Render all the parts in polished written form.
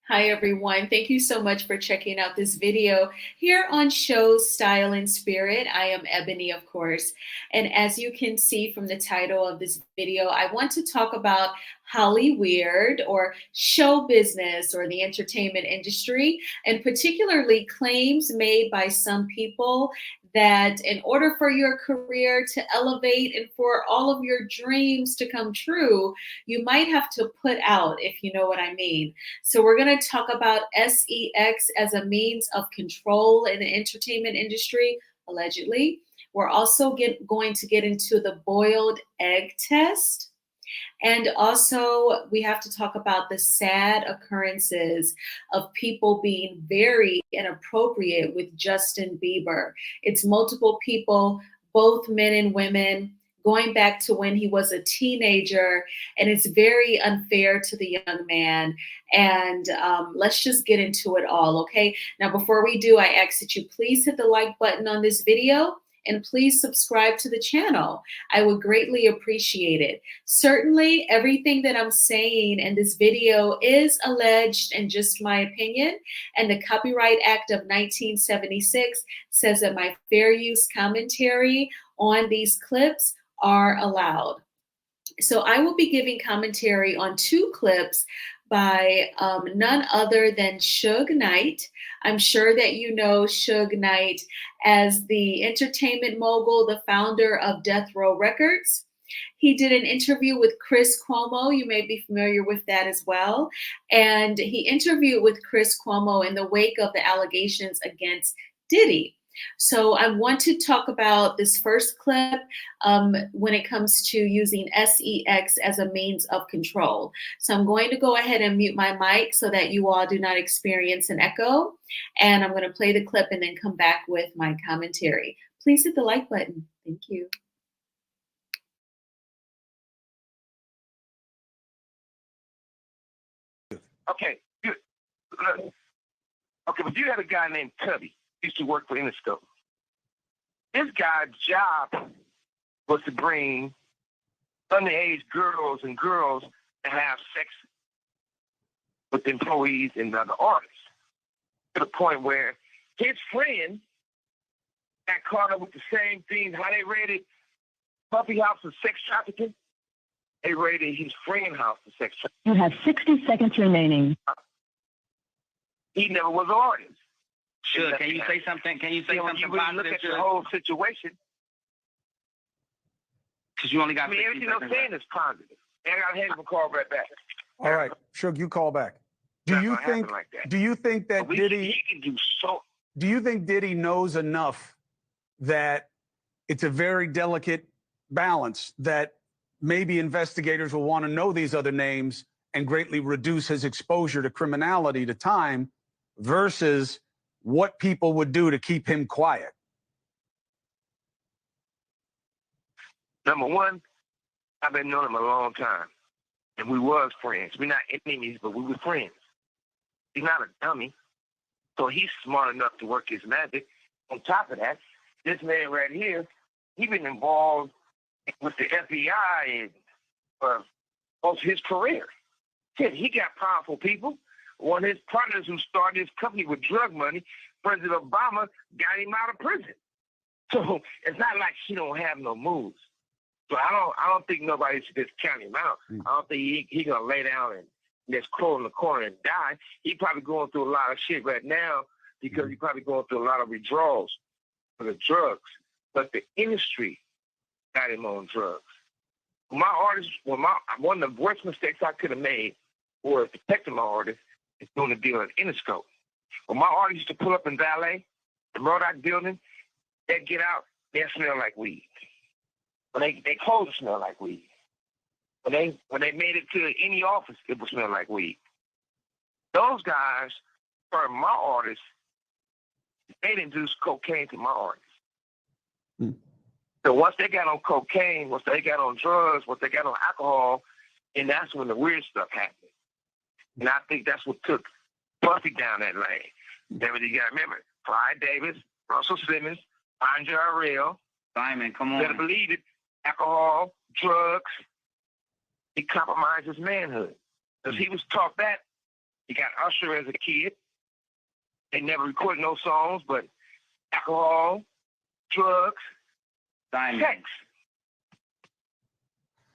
Hi, everyone. Thank you so much for checking out this video here on Show Style and Spirit. I am Ebony, of course. And as you can see from the title of this video, I want to talk about Hollyweird or show business or the entertainment industry, and particularly claims made by some people that in order for your career to elevate and for all of your dreams to come true, you might have to put out, if you know what I mean. So we're going to talk about sex as a means of control in the entertainment industry, allegedly. We're also going to get into the boiled egg test. And also, we have to talk about the sad occurrences of people being very inappropriate with Justin Bieber. It's multiple people, both men and women, going back to when he was a teenager, and it's very unfair to the young man. And let's just get into it all, okay? Now, before we do, I ask that you please hit the like button on this video and please subscribe to the channel. I would greatly appreciate it. Certainly, everything that I'm saying in this video is alleged and just my opinion. And the Copyright Act of 1976 says that my fair use commentary on these clips are allowed. So I will be giving commentary on two clips by none other than Suge Knight. I'm sure that you know Suge Knight as the entertainment mogul, the founder of Death Row Records. He did an interview with Chris Cuomo. You may be familiar with that as well. And he interviewed with Chris Cuomo in the wake of the allegations against Diddy. So I want to talk about this first clip when it comes to using sex as a means of control. So I'm going to go ahead and mute my mic so that you all do not experience an echo. And I'm going to play the clip and then come back with my commentary. Please hit the like button. Thank you. Okay, good. Okay, but you had a guy named Tubby. He used to work for Interscope. His guy's job was to bring underage girls and girls to have sex with employees and other artists, to the point where his friend got caught up with the same thing. How they raided Puffy House for sex trafficking, they raided his friend's house for sex trafficking. You have 60 seconds remaining. He never was an artist. Sure. Can you say something? Can you say something you really positive? Look at the whole situation. Because you only got. I mean, everything I'm saying is positive. And I got to have him call right back. All right, Suge, you call back. Do you think? Do you think that Diddy? He can do so. Do you think Diddy knows enough that it's a very delicate balance that maybe investigators will want to know these other names and greatly reduce his exposure to criminality, to time, versus what people would do to keep him quiet? Number one, I've been knowing him a long time, and we was friends. We're not enemies, but we were friends. He's not a dummy, so he's smart enough to work his magic. On top of that, this man right here, he been involved with the FBI for most of his career. Shit, he got powerful people. One of his partners who started his company with drug money, President Obama, got him out of prison. So it's not like he don't have no moves. So I don't think nobody should just count him out. I don't think he gonna lay down and just crawl in the corner and die. He probably going through a lot of shit right now because he probably going through a lot of withdrawals for the drugs. But the industry got him on drugs. My artist, one of the worst mistakes I could have made was protecting my artist is doing the deal at Interscope. When my artists used to pull up in valet, the Murdoch building, they'd get out, they'd smell like weed. When they clothes smell like weed. When they made it to any office, it would smell like weed. Those guys, for my artists, they introduced cocaine to my artists. So once they got on cocaine, once they got on drugs, once they got on alcohol, and that's when the weird stuff happened. And I think that's what took Puffy down that lane. Then you got to remember, Clyde Davis, Russell Simmons, Andre Arell. Simon, come on. You better believe it. Alcohol, drugs. He compromised his manhood. Because he was taught that He got Usher as a kid. They never recorded no songs, but alcohol, drugs, sex.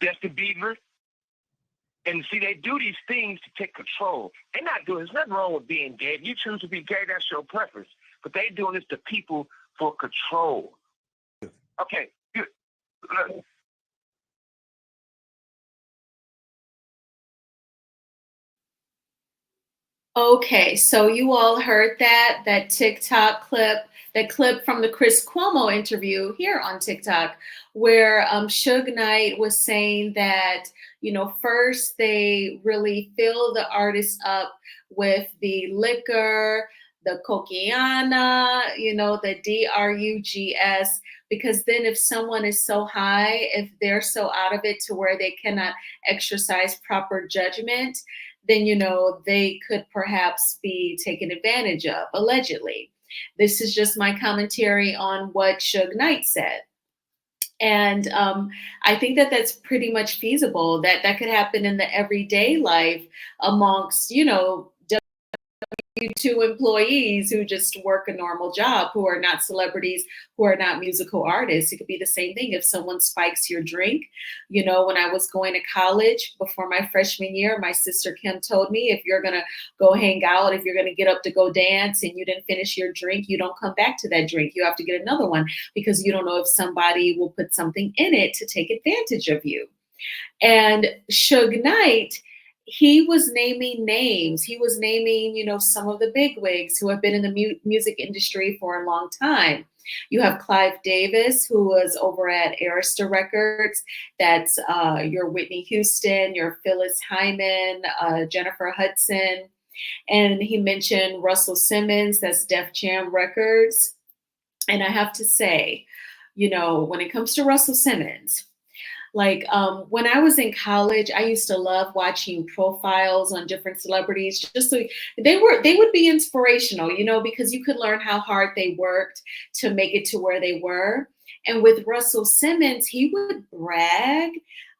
Justin Bieber. And see, they do these things to take control. They're not doing, there's nothing wrong with being gay. If you choose to be gay, that's your preference. But they doing this to people for control. Okay, good. Look. Okay, so you all heard that TikTok clip, that clip from the Chris Cuomo interview here on TikTok, where Suge Knight was saying that, you know, first they really fill the artist up with the liquor, the cocaine, you know, the drugs, because then if someone is so high, if they're so out of it to where they cannot exercise proper judgment, then, you know, they could perhaps be taken advantage of, allegedly. This is just my commentary on what Suge Knight said. And I think that that's pretty much feasible, that that could happen in the everyday life amongst, you know, W2 employees who just work a normal job, who are not celebrities, who are not musical artists. It could be the same thing if someone spikes your drink. You know, when I was going to college before my freshman year, my sister Kim told me, if you're going to go hang out, if you're going to get up to go dance and you didn't finish your drink, you don't come back to that drink. You have to get another one, because you don't know if somebody will put something in it to take advantage of you. And Suge Knight, he was naming names. He was naming, you know, some of the bigwigs who have been in the music industry for a long time. You have Clive Davis, who was over at Arista Records. That's your Whitney Houston, your Phyllis Hyman, Jennifer Hudson. And he mentioned Russell Simmons, that's Def Jam Records. And I have to say, you know, when it comes to Russell Simmons, like when I was in college, I used to love watching profiles on different celebrities, just so they would be inspirational, you know, because you could learn how hard they worked to make it to where they were. And with Russell Simmons, he would brag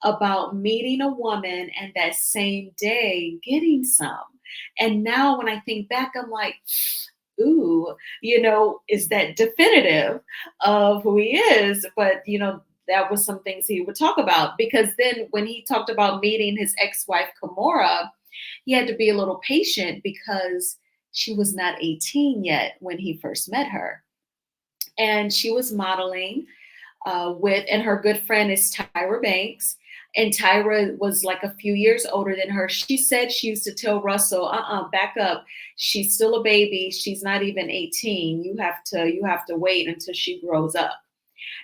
about meeting a woman and that same day getting some. And now when I think back, I'm like, ooh, you know, is that definitive of who he is? But, you know, that was some things he would talk about, because then when he talked about meeting his ex-wife Kimora, he had to be a little patient because she was not 18 yet when he first met her. And she was modeling and her good friend is Tyra Banks. And Tyra was like a few years older than her. She said she used to tell Russell, back up. She's still a baby. She's not even 18. You have to wait until she grows up.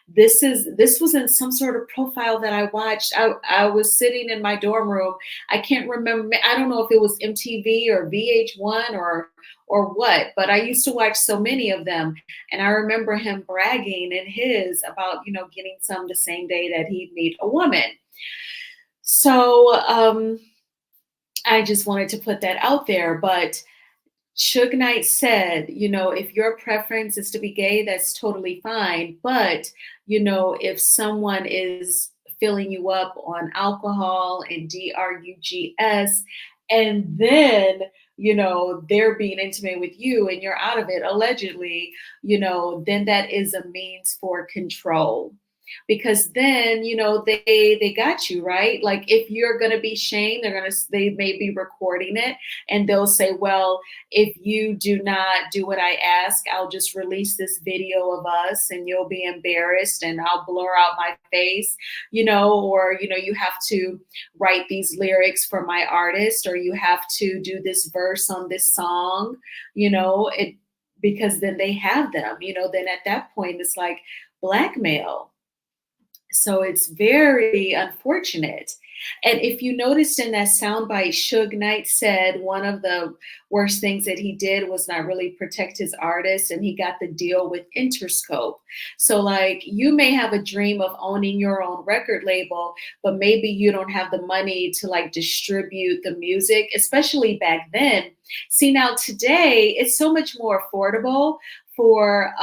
This was in some sort of profile that I watched. I was sitting in my dorm room. I can't remember. I don't know if it was MTV or VH1 or what, but I used to watch so many of them. And I remember him bragging in his about, you know, getting some the same day that he'd meet a woman. So I just wanted to put that out there. But Suge Knight said, you know, if your preference is to be gay, that's totally fine. But, you know, if someone is filling you up on alcohol and drugs, and then, you know, they're being intimate with you and you're out of it, allegedly, you know, then that is a means for control. Because then, you know, they got you, right? Like if you're going to be shamed, they may be recording it and they'll say, well, if you do not do what I ask, I'll just release this video of us and you'll be embarrassed and I'll blur out my face, you know, or, you know, you have to write these lyrics for my artist, or you have to do this verse on this song, you know, because then they have them, you know, then at that point it's like blackmail. So it's very unfortunate. And if you noticed in that soundbite, Suge Knight said one of the worst things that he did was not really protect his artists, and he got the deal with Interscope. So like you may have a dream of owning your own record label, but maybe you don't have the money to like distribute the music, especially back then. See, now today it's so much more affordable for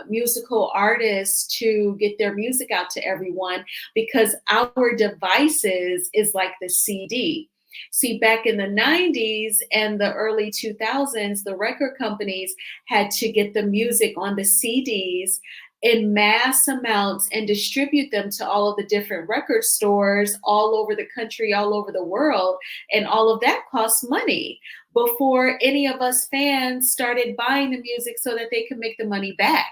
musical artists to get their music out to everyone, because our devices is like the CD. See, back in the 90s and the early 2000s, the record companies had to get the music on the CDs in mass amounts and distribute them to all of the different record stores all over the country, all over the world. And all of that costs money before any of us fans started buying the music so that they could make the money back.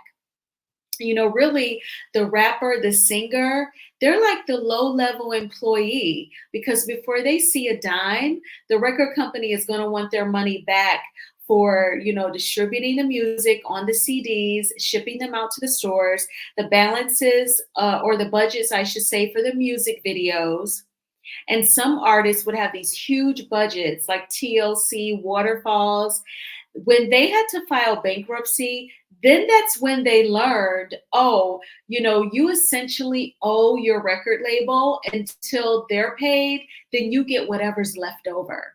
You know, really, the rapper, the singer, they're like the low level employee, because before they see a dime, the record company is going to want their money back for, you know, distributing the music on the CDs, shipping them out to the stores, the balances or the budgets, I should say, for the music videos. And some artists would have these huge budgets like TLC, Waterfalls. When they had to file bankruptcy, then that's when they learned, oh, you know, you essentially owe your record label until they're paid, then you get whatever's left over.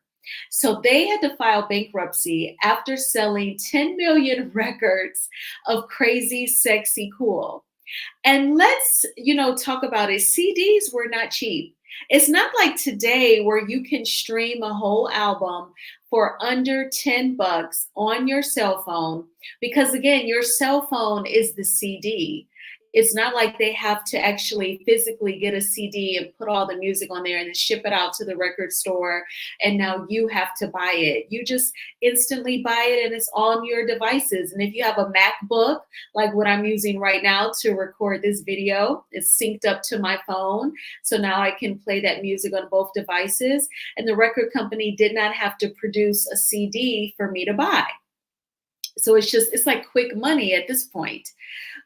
So they had to file bankruptcy after selling 10 million records of Crazy, Sexy, Cool. And let's, you know, talk about it. CDs were not cheap. It's not like today where you can stream a whole album for under 10 bucks on your cell phone, because again, your cell phone is the CD. It's not like they have to actually physically get a CD and put all the music on there and then ship it out to the record store. And now you have to buy it. You just instantly buy it and it's on your devices. And if you have a MacBook, like what I'm using right now to record this video, it's synced up to my phone. So now I can play that music on both devices. And the record company did not have to produce a CD for me to buy. So it's like quick money at this point.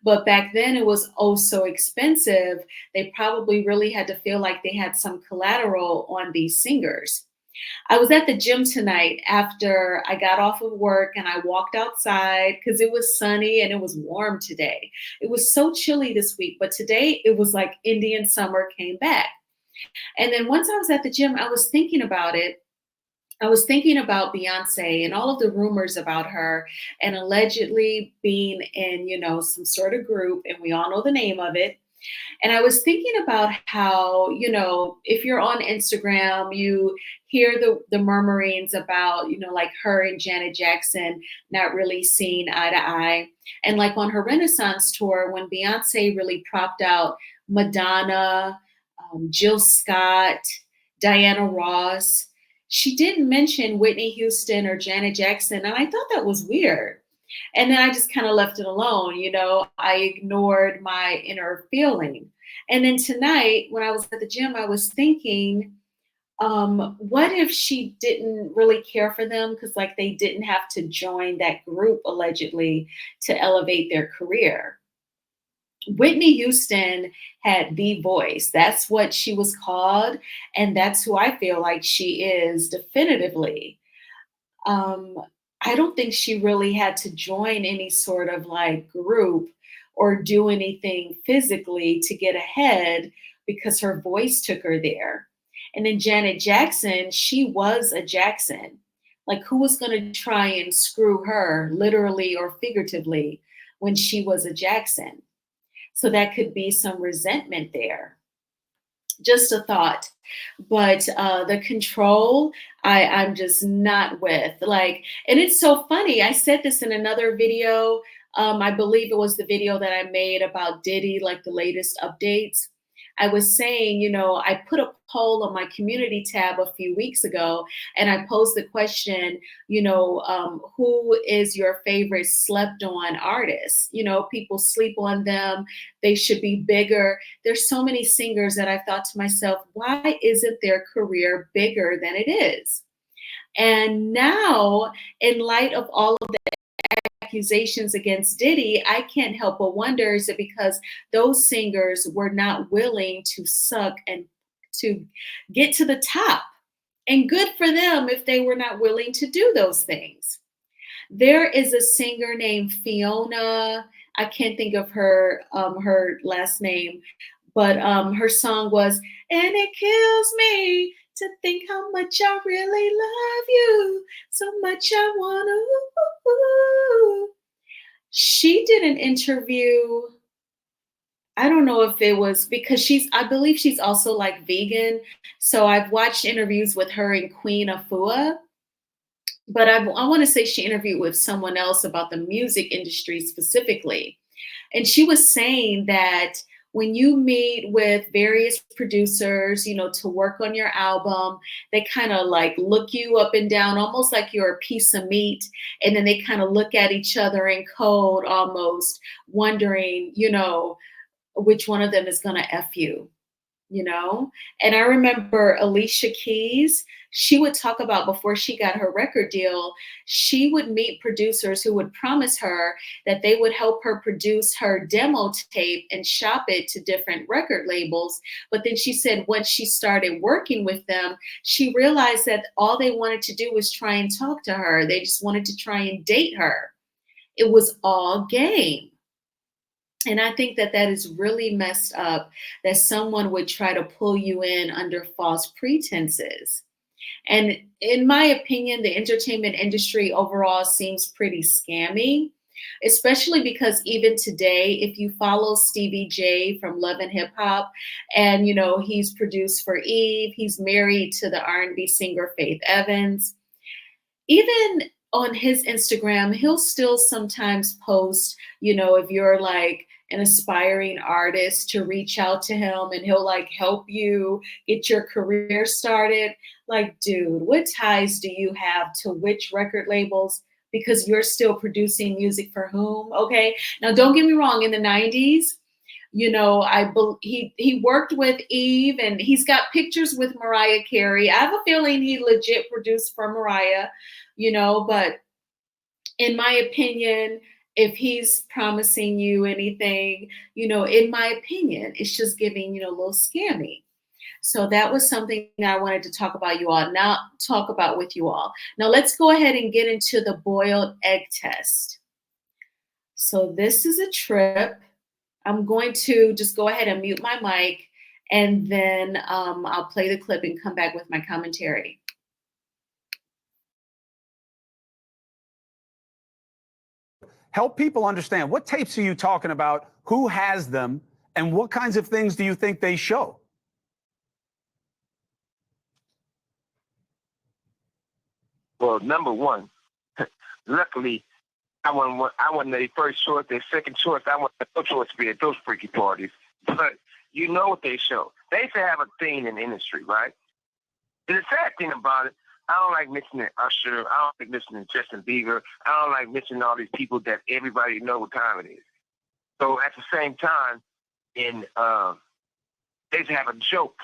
But back then it was oh so expensive. They probably really had to feel like they had some collateral on these singers. I was at the gym tonight after I got off of work and I walked outside because it was sunny and it was warm today. It was so chilly this week, but today it was like Indian summer came back. And then once I was at the gym, I was thinking about it. I was thinking about Beyonce and all of the rumors about her and allegedly being in, you know, some sort of group, and we all know the name of it. And I was thinking about how, you know, if you're on Instagram, you hear the murmurings about, you know, like her and Janet Jackson not really seeing eye to eye. And like on her Renaissance tour, when Beyonce really propped out Madonna, Jill Scott, Diana Ross, she didn't mention Whitney Houston or Janet Jackson. And I thought that was weird. And then I just kind of left it alone. You know, I ignored my inner feeling. And then tonight, when I was at the gym, I was thinking, what if she didn't really care for them? Because like they didn't have to join that group allegedly to elevate their career. Whitney Houston had the voice. That's what she was called. And that's who I feel like she is definitively. I don't think she really had to join any sort of like group or do anything physically to get ahead because her voice took her there. And then Janet Jackson, she was a Jackson. Like who was going to try and screw her literally or figuratively when she was a Jackson? So that could be some resentment there. Just a thought. But the control, I'm just not with. Like, and it's so funny. I said this in another video. I believe it was the video that I made about Diddy, like the latest updates. I was saying, you know, I put a poll on my community tab a few weeks ago, and I posed the question, you know, who is your favorite slept on artist? You know, people sleep on them. They should be bigger. There's so many singers that I thought to myself, why isn't their career bigger than it is? And now, in light of all of the accusations against Diddy, I can't help but wonder, is it because those singers were not willing to suck and to get to the top? And good for them if they were not willing to do those things. There is a singer named Fiona. I can't think of her last name, but her song was, and it kills me to think how much I really love you, so much I wanna. She did an interview, I don't know if it was because I believe she's also like vegan. So I've watched interviews with her and Queen Afua, but I want to say she interviewed with someone else about the music industry specifically. And she was saying that when you meet with various producers, to work on your album, they kind of like look you up and down, almost like you're a piece of meat. And then they kind of look at each other in code, almost wondering, which one of them is going to F you. And I remember Alicia Keys, she would talk about before she got her record deal, she would meet producers who would promise her that they would help her produce her demo tape and shop it to different record labels. But then she said once she started working with them, she realized that all they wanted to do was try and talk to her. They just wanted to try and date her. It was all game. And I think that is really messed up, that someone would try to pull you in under false pretenses. And in my opinion, the entertainment industry overall seems pretty scammy, especially because even today, if you follow Stevie J from Love and Hip Hop, and he's produced for Eve, he's married to the R&B singer Faith Evans. Even on his Instagram, he'll still sometimes post, if you're like an aspiring artist, to reach out to him and he'll like help you get your career started. Like, dude, what ties do you have to which record labels? Because you're still producing music for whom? Okay. Now, don't get me wrong. In the 90s, he worked with Eve and he's got pictures with Mariah Carey. I have a feeling he legit produced for Mariah, but in my opinion, if he's promising you anything, in my opinion, it's just giving, a little scammy. So that was something I wanted to talk about with you all. Now let's go ahead and get into the boiled egg test. So this is a trip. I'm going to just go ahead and mute my mic, and then I'll play the clip and come back with my commentary. Help people understand, what tapes are you talking about? Who has them? And what kinds of things do you think they show? Well, number one, luckily, I wasn't their first choice, their second choice. I wasn't no choice to be at those freaky parties. But you know what they show. They used to have a thing in the industry, right? And the sad thing about it, I don't like mentioning Usher. I don't like mentioning Justin Bieber. I don't like mentioning all these people that everybody know what time it is. So at the same time, they used to have a joke.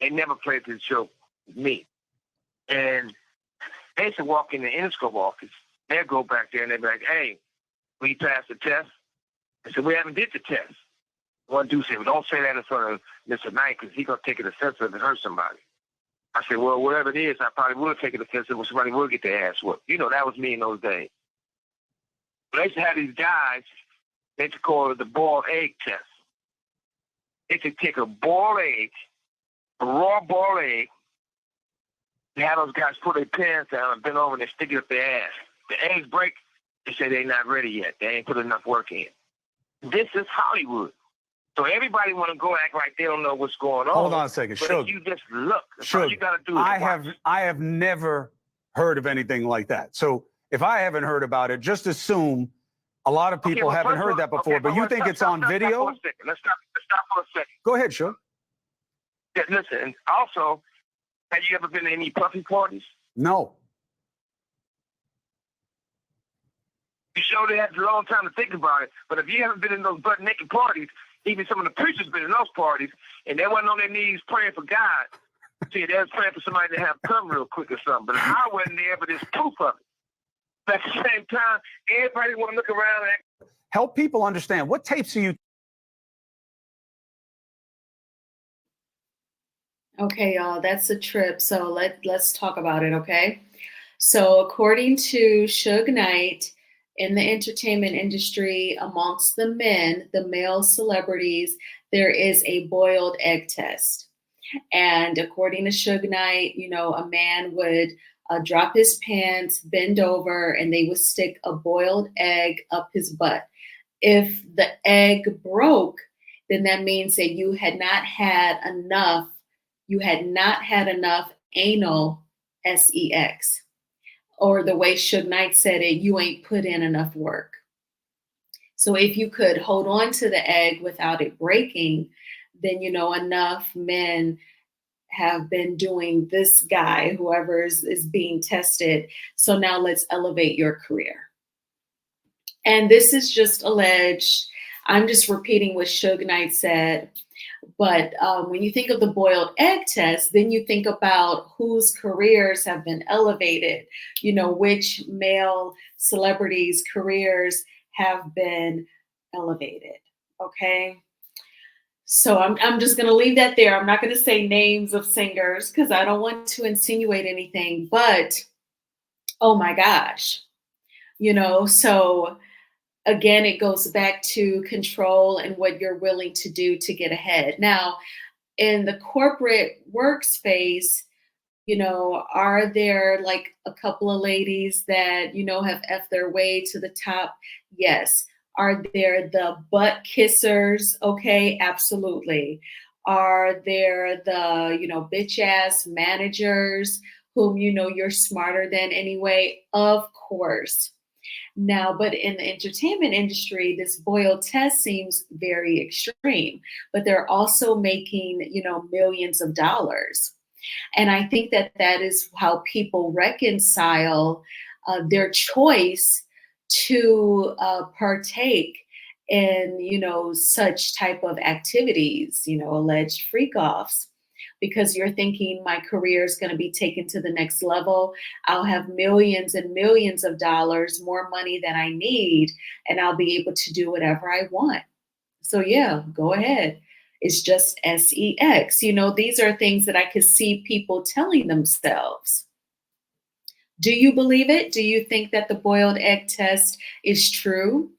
They never played this joke with me. And they used to walk in the Interscope office. They'd go back there and they'd be like, "Hey, will you pass the test?" I said, "We haven't did the test." One dude said, "Well, don't say that in front of Mr. Knight because he's going to take it offensive and hurt somebody." I said, "Well, whatever it is, I probably will take it offensive when somebody will get their ass whooped." That was me in those days. But they used to have these guys, they used to call it the boiled egg test. They could take a boiled egg, a raw boiled egg, they have those guys put their pants down and bend over and they stick it up their ass. The eggs break, they say they're not ready yet. They ain't put enough work in. This is Hollywood. So everybody want to go act like they don't know what's going on. Hold on a second, but Suge. if you just look, that's Suge, all you got to do is I have never heard of anything like that. So if I haven't heard about it, just assume a lot of people haven't heard that before. But you think it's on video? Let's stop for a second. Go ahead, Suge. Yeah, listen, and also, have you ever been to any puffy parties? No. You sure they had a long time to think about it, but if you haven't been in those butt naked parties, even some of the preachers been in those parties, and they wasn't on their knees praying for God. See, they was praying for somebody to have come real quick or something, but I wasn't there, but there's proof of it. But at the same time, everybody want to look around and help people understand, what tapes are you? Okay, y'all, that's a trip. So let's talk about it, okay? So according to Suge Knight, in the entertainment industry, amongst the men, the male celebrities, there is a boiled egg test. And according to Suge Knight, a man would drop his pants, bend over, and they would stick a boiled egg up his butt. If the egg broke, then that means that you had not had enough, anal sex. Or the way Suge Knight said it, you ain't put in enough work. So if you could hold on to the egg without it breaking, then enough men have been doing this guy, whoever is being tested. So now let's elevate your career. And this is just alleged. I'm just repeating what Suge Knight said. But when you think of the boiled egg test, then you think about whose careers have been elevated, which male celebrities' careers have been elevated. Okay. So I'm just going to leave that there. I'm not going to say names of singers because I don't want to insinuate anything. But, oh my gosh, so again, it goes back to control and what you're willing to do to get ahead. Now, in the corporate workspace, are there like a couple of ladies that, have effed their way to the top? Yes. Are there the butt kissers? Okay, absolutely. Are there the, bitch ass managers whom you're smarter than anyway? Of course. Now, but in the entertainment industry, this boiled test seems very extreme, but they're also making, millions of dollars. And I think that that is how people reconcile their choice to partake in, such type of activities, alleged freak offs, because you're thinking my career is going to be taken to the next level. I'll have millions and millions of dollars, more money than I need, and I'll be able to do whatever I want. So yeah, go ahead. It's just sex. These are things that I could see people telling themselves. Do you believe it? Do you think that the boiled egg test is true?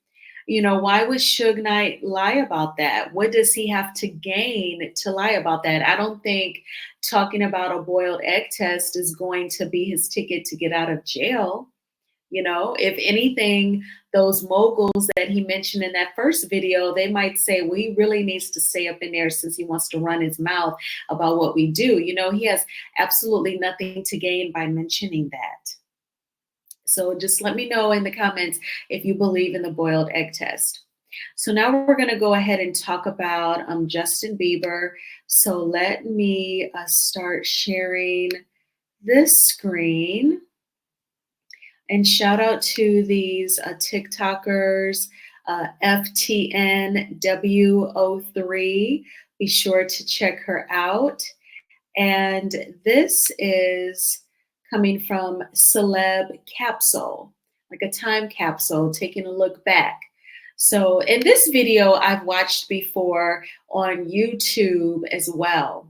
Why would Suge Knight lie about that? What does he have to gain to lie about that? I don't think talking about a boiled egg test is going to be his ticket to get out of jail. If anything, those moguls that he mentioned in that first video, they might say, well, he really needs to stay up in there since he wants to run his mouth about what we do. He has absolutely nothing to gain by mentioning that. So just let me know in the comments if you believe in the boiled egg test. So now we're going to go ahead and talk about Justin Bieber. So let me start sharing this screen. And shout out to these TikTokers, FTNW03. Be sure to check her out. And this is coming from Celeb Capsule, like a time capsule, taking a look back. So in this video, I've watched before on YouTube as well.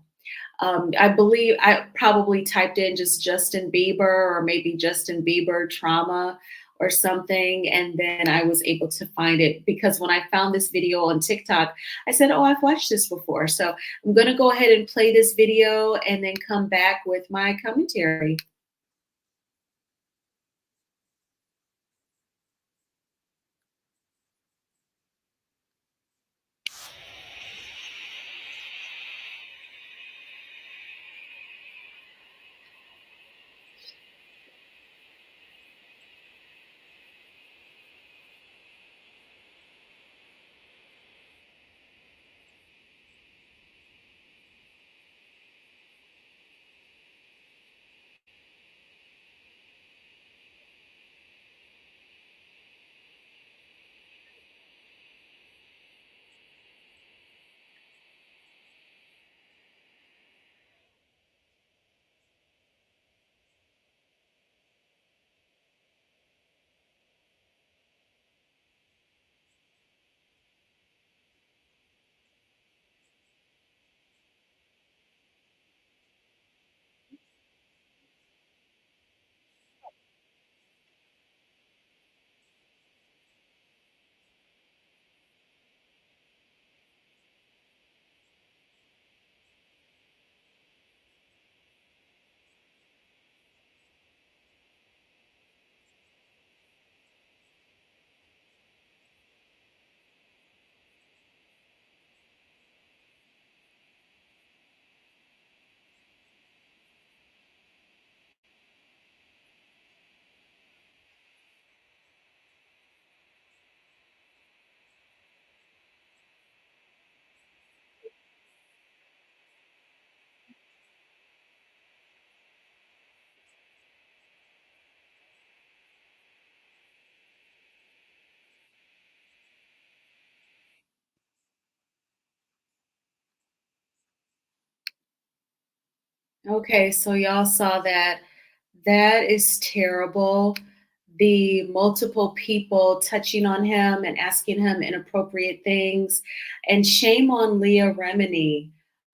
I believe I probably typed in just Justin Bieber or maybe Justin Bieber trauma or something. And then I was able to find it because when I found this video on TikTok, I said, oh, I've watched this before. So I'm going to go ahead and play this video and then come back with my commentary. Okay, so y'all saw that. That is terrible. The multiple people touching on him and asking him inappropriate things. And shame on Leah Remini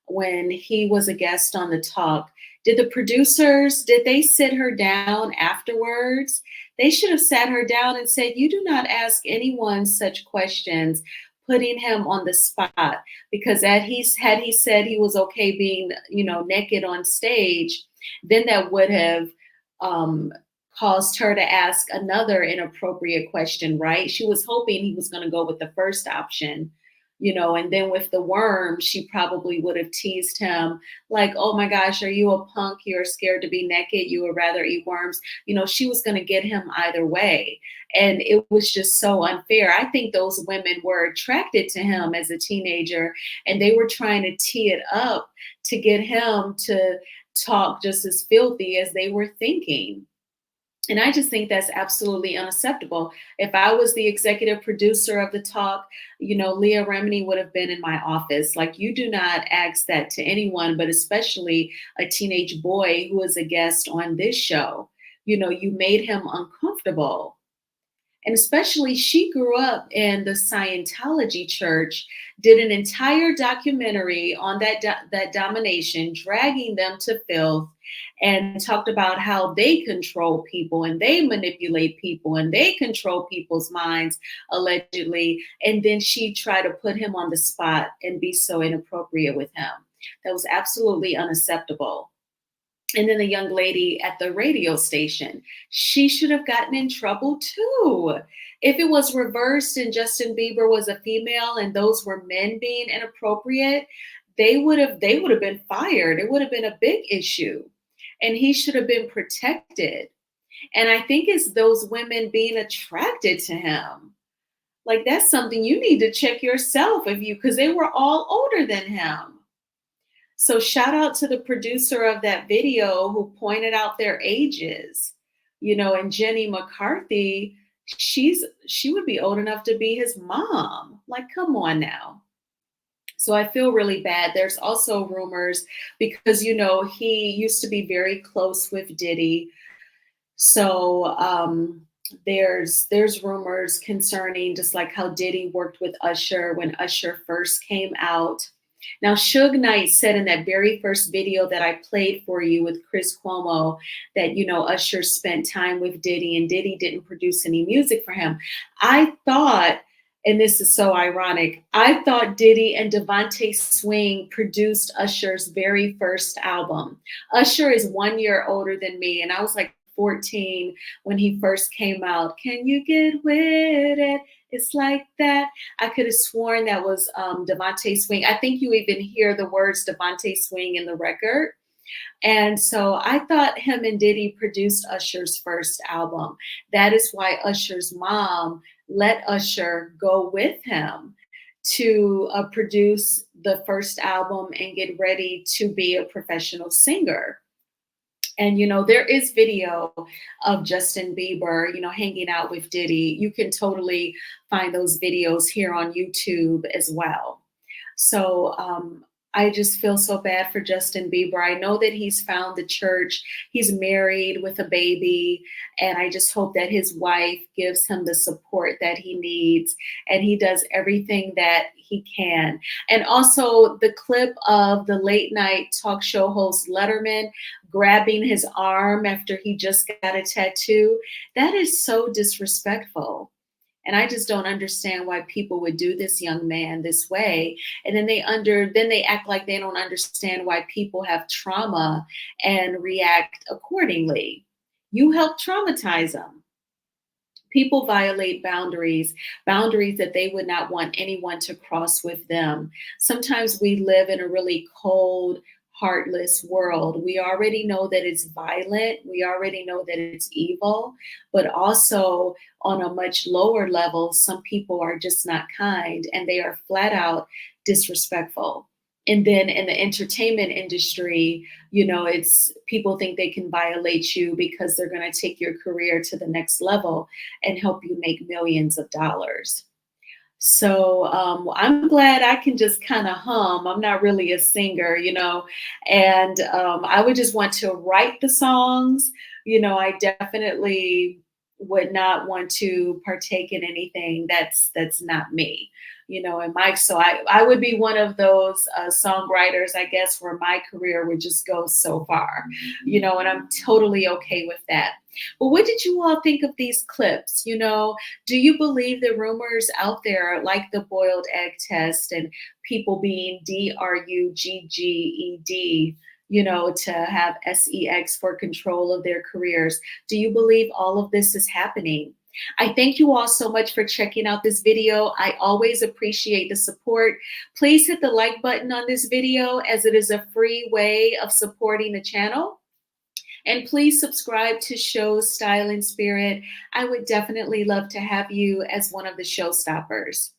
when he was a guest on the talk. Did the producers, did they sit her down afterwards? They should have sat her down and said, "You do not ask anyone such questions," putting him on the spot. Because had he said he was okay being, naked on stage, then that would have um, caused her to ask another inappropriate question, right? She was hoping he was going to go with the first option, and then with the worm, she probably would have teased him like, "Oh my gosh, are you a punk? You're scared to be naked. You would rather eat worms." She was going to get him either way. And it was just so unfair. I think those women were attracted to him as a teenager, and they were trying to tee it up to get him to talk just as filthy as they were thinking. And I just think that's absolutely unacceptable. If I was the executive producer of the talk, Leah Remini would have been in my office. Like, you do not ask that to anyone, but especially a teenage boy who is a guest on this show. You made him uncomfortable. And especially, she grew up in the Scientology church, did an entire documentary on that domination, dragging them to filth, and talked about how they control people and they manipulate people and they control people's minds, allegedly. And then she tried to put him on the spot and be so inappropriate with him. That was absolutely unacceptable. And then the young lady at the radio station, she should have gotten in trouble too. If it was reversed and Justin Bieber was a female and those were men being inappropriate, they would have been fired. It would have been a big issue. And he should have been protected. And I think it's those women being attracted to him. Like, that's something you need to check yourself, because they were all older than him. So shout out to the producer of that video who pointed out their ages. And Jenny McCarthy, she would be old enough to be his mom. Like, come on now. So I feel really bad. There's also rumors because, he used to be very close with Diddy. So there's rumors concerning just like how Diddy worked with Usher when Usher first came out. Now, Suge Knight said in that very first video that I played for you with Chris Cuomo that, Usher spent time with Diddy and Diddy didn't produce any music for him. I thought, and this is so ironic, I thought Diddy and Devontae Swing produced Usher's very first album. Usher is 1 year older than me, and I was like 14 when he first came out. Can you get with it? It's like that. I could have sworn that was Devontae Swing. I think you even hear the words Devontae Swing in the record. And so I thought him and Diddy produced Usher's first album. That is why Usher's mom let Usher go with him to produce the first album and get ready to be a professional singer. And, there is video of Justin Bieber, hanging out with Diddy. You can totally find those videos here on YouTube as well. So I just feel so bad for Justin Bieber. I know that he's found the church. He's married with a baby. And I just hope that his wife gives him the support that he needs. And he does everything that he can. And also the clip of the late night talk show host Letterman grabbing his arm after he just got a tattoo. That is so disrespectful. And I just don't understand why people would do this young man this way. And then they act like they don't understand why people have trauma and react accordingly. You help traumatize them. People violate boundaries that they would not want anyone to cross with them. Sometimes we live in a really cold, heartless world. We already know that it's violent. We already know that it's evil, but also on a much lower level, some people are just not kind and they are flat out disrespectful. And then in the entertainment industry, it's people think they can violate you because they're going to take your career to the next level and help you make millions of dollars. So I'm glad I can just kind of hum. I'm not really a singer, and I would just want to write the songs. I definitely would not want to partake in anything that's not me. And Mike, so I would be one of those songwriters, I guess, where my career would just go so far, and I'm totally okay with that. But what did you all think of these clips? Do you believe the rumors out there, like the boiled egg test and people being DRUGGED, to have sex for control of their careers? Do you believe all of this is happening? I thank you all so much for checking out this video. I always appreciate the support. Please hit the like button on this video, as it is a free way of supporting the channel. And please subscribe to Show's Style and Spirit. I would definitely love to have you as one of the showstoppers.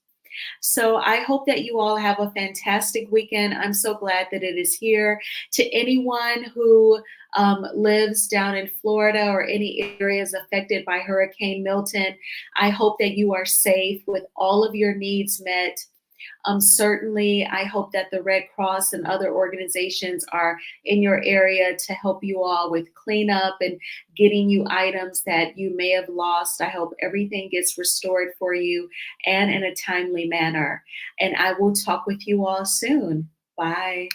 So I hope that you all have a fantastic weekend. I'm so glad that it is here. To anyone who lives down in Florida or any areas affected by Hurricane Milton, I hope that you are safe with all of your needs met. Certainly, I hope that the Red Cross and other organizations are in your area to help you all with cleanup and getting you items that you may have lost. I hope everything gets restored for you and in a timely manner. And I will talk with you all soon. Bye.